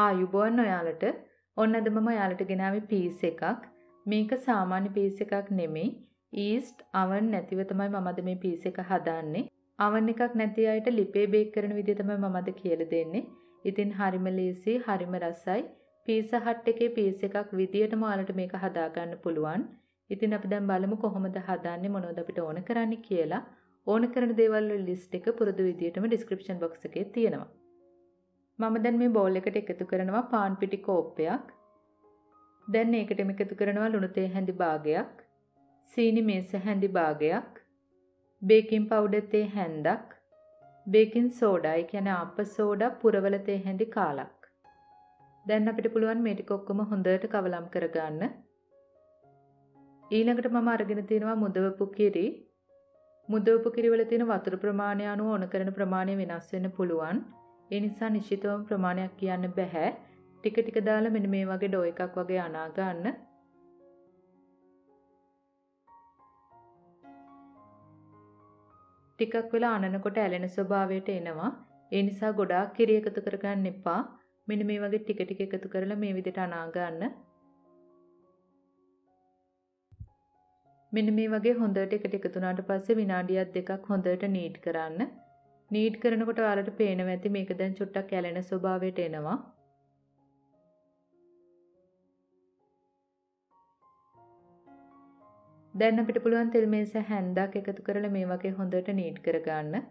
ආයුබෝවන් ඔයාලට. ඔන්න අද මම ඔයාලට ගෙනාවේ පීස් එකක්. මේක සාමාන්‍ය පීස් එකක් නෙමෙයි. ඊස්ට් oven නැතිව තමයි මම අද මේ පීස් එක හදාන්නේ. oven එකක් නැති අයට ලිපේ බේක් කරන විදිය තමයි මම අද කියලා දෙන්නේ. ඉතින් හරිම ලේසි, හරිම රසයි. පීසා හට් එකේ පීස් එකක් විදියටම ඔයාලට මේක හදා ගන්න පුළුවන්. ඉතින් අපි දැන් බලමු කොහොමද හදාන්නේ, මොනවද අපිට ඕන කරන්නේ කියලා. ඕන කරන දේවල් වල ලිස්ට් එක පුරුදු විදියටම ඩිස්ක්‍රිප්ෂන් බොක්ස් එකේ තියෙනවා. මම දැන් මේ බෝල් එකට එකතු කරනවා පාන් පිටි කෝප්පයක්. දැන් ඒකටම එකතු කරනවා ලුණු තේ හැඳි භාගයක්, සීනි මේස හැඳි භාගයක්, බේකින් පවුඩර් තේ හැන්දක්, බේකින් සෝඩා, ඒ කියන්නේ ආප්ප සෝඩා පුරවල තේ හැඳි කාලක්. දැන් අපිට පුළුවන් මේ ටික ඔක්කොම හොඳට කවලම් කරගන්න. ඊළඟට මම අරගෙන තිනවා මුදවපු කිරි. මුදවපු කිරි වල තියෙන වතුර ප්‍රමාණය අනුව ඕන කරන ප්‍රමාණය වෙනස් වෙන්න පුළුවන්. ඒ නිසා නිශ්චිතවම ප්‍රමාණයක් කියන්න බෑ. ටික ටික දාලා මෙන්න මේ වගේ ඩෝ එකක් වගේ අනා ගන්න. ටිකක් වෙලා අනනකොට ඇලෙන ස්වභාවයට එනවා. ඒ නිසා ගොඩාක් කිරි එකතු කරගන්න එපා. මෙන්න මේ වගේ ටික ටික එකතු කරලා මේ විදිහට අනා ගන්න. මෙන්න මේ වගේ හොඳට එකට එකතු වුණාට පස්සේ විනාඩියක් දෙකක් හොඳට නීට් කරන්න. නීට් කරනකොට ඔයාලට පේනවා ඇති මේක දැන් චුට්ටක් ඇලෙන ස්වභාවයට එනවා. දැන් අපිට පුළුවන් තෙල් මේස හැන්දක් එකතු කරලා මේ වගේ හොඳට නීට් කරගන්න.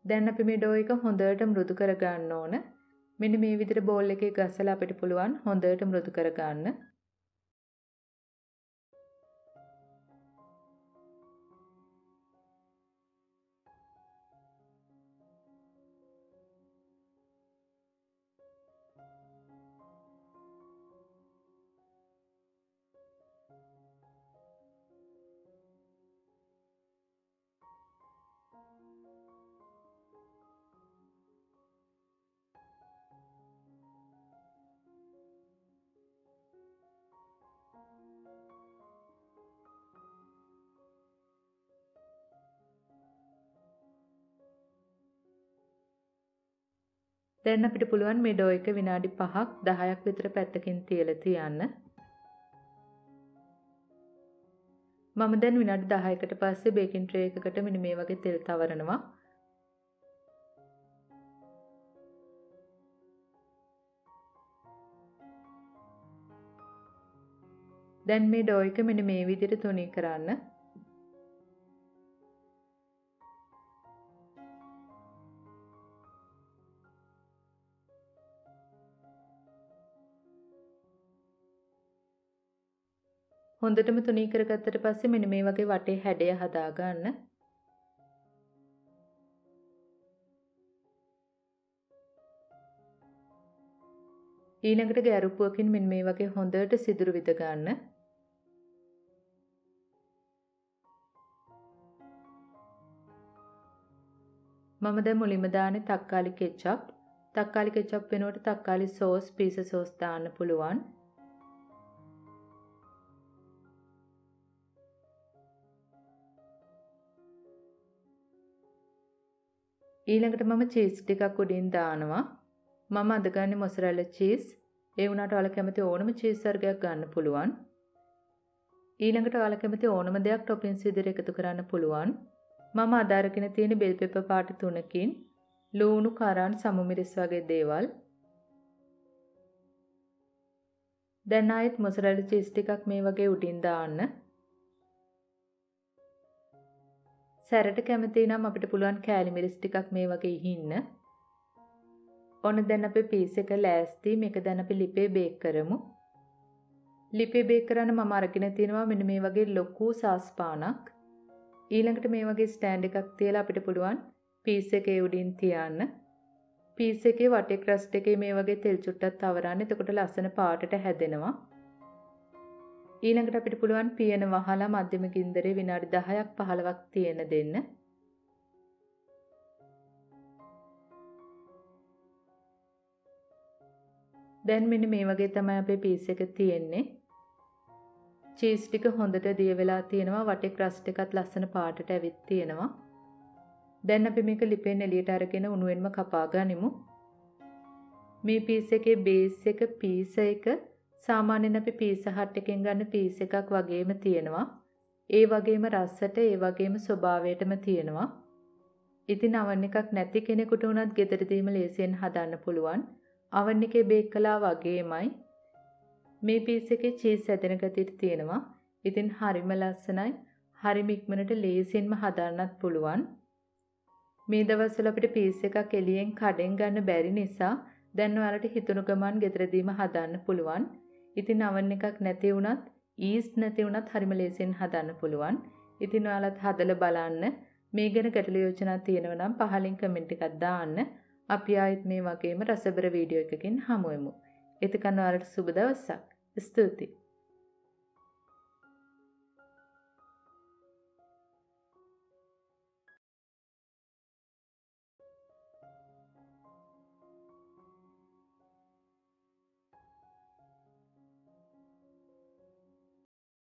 දැන් අපි මේ ඩෝ එක හොඳට මෘදු කරගන්න ඕන. මෙන්න මේ විදිහට බෝල් එකේ ගසලා අපිට පුළුවන් හොඳට මෘදු කරගන්න. දැන් අපිට පුළුවන් මේ ඩෝ එක විනාඩි 5ක් 10ක් විතර පැත්තකින් තියලා තියන්න. මම දැන් විනාඩි 10කට පස්සේ බේකින් ට්‍රේ එකකට මෙන්න මේ වගේ තෙල් තවරනවා. දැන් මේ ඩෝ එක මෙන්න මේ විදිහට තුනී කරන්න. හොඳටම තුනී කරගත්තට පස්සේ මෙන්න මේ වගේ වටේ හැඩය හදා ගන්න. ඊළඟට ගැරුප්පුවකින් මෙන්න මේ වගේ හොඳට සිදුරු විද ගන්න. මම දැන් මුලින්ම දාන්නේ තක්කාලි කෙචප්. තක්කාලි කෙචප් වෙනුවට තක්කාලි සෝස්, පීසා සෝස් දාන්න පුළුවන්. ඊළඟට මම චීස් ටිකක් උඩින් දානවා. මම අද ගන්නේ මොසරෙල්ලා චීස්. ඒ වුණාට ඔයාලා කැමති ඕනම චීස් වර්ගයක් ගන්න පුළුවන්. ඊළඟට ඔයාලා කැමති ඕනම දෙයක් ටොපින්ස් විදිහට එකතු කරන්න පුළුවන්. මම අද අරගෙන තියෙන බෙල් පෙපර් පාට 3කින් ලූණු, කරන්, සමු මිරිස් වගේ දේවල්. දැන් ආයෙත් මොසරෙල්ලා චීස් ටිකක් මේ වගේ උඩින් දාන්න. සැරට කැමති නම් අපිට පුළුවන් කෑලි මිරිස් ටිකක් මේ වගේ ඉහින්න. ඔන්න දැන් අපේ පීස් එක ලෑස්ති. මේක දැන් අපි ලිපේ බේක් කරමු. ලිපේ බේක් කරන්න මම අරගෙන තියෙනවා මෙන්න මේ වගේ ලොකු සාස් පානක්. ඊළඟට මේ වගේ ස්ටෑන්ඩ් එකක් තියලා අපිට පුළුවන් පීස් එකේ උඩින් තියන්න. පීස් එකේ වටේ ක්‍රස්ට් එකේ මේ වගේ තෙල් චුට්ටක් තවරන්න. එතකොට ලස්සන පාටට හැදෙනවා. ඊළඟට අපිට පුළුවන් පියන වහලා මධ්‍යම ගින්දරේ විනාඩි 10ක් 15ක් තියෙන දෙන්න. දැන් මෙන්න මේ වගේ තමයි අපේ පීස් එක තියෙන්නේ. චීස් ටික හොඳට දිය වෙලා තියෙනවා. වටේ ක්‍රස්ට් එකත් ලස්සන පාටට ඇවිත් තියෙනවා. දැන් අපි මේක ලිපෙන් එළියට අරගෙන උණුවෙන්ම කපා ගනිමු. මේ පීස් එකේ බේස් එක පීස එක සාමාන්‍යයෙන් අපි පීසා හට් එකෙන් ගන්න පීස් එකක් වගේම තියෙනවා. ඒ වගේම රසට ඒ වගේම ස්වභාවයටම තියෙනවා. ඉතින් oven එකක් නැති කෙනෙකුට උනත් ගෙදරදීම ලේසියෙන් හදන්න පුළුවන්. oven එකේ බේක් කළා වගේමයි මේ පීස් එකේ චීස් ඇදෙන ගතියට තියෙනවා. ඉතින් හරිම ලස්සනයි. හරිම ඉක්මනට ලේසියෙන්ම හදන්නත් පුළුවන්. මේ දවස්වල අපිට පීස් එකක් එළියෙන් කඩෙන් ගන්න බැරි නිසා දැන් ඔයාලට හිතුණු ගමන් ගෙදරදීම හදන්න පුළුවන්. ඉතින් oven එකක් නැති වුණත් yeast නැති වුණත් හරිම ලේසියෙන් හදන්න පුළුවන්. ඉතින් ඔයාලත් හදලා බලන්න. මේ ගැන ගැටළු යෝජනා තියෙනවා නම් පහලින් කමෙන්ට් එකක් දාන්න. අපි ආයෙත් මේ වගේම රසබර වීඩියෝ එකකින් හමු වෙමු. එතකන් ඔයාලට සුබ දවසක්. ස්තුතියි.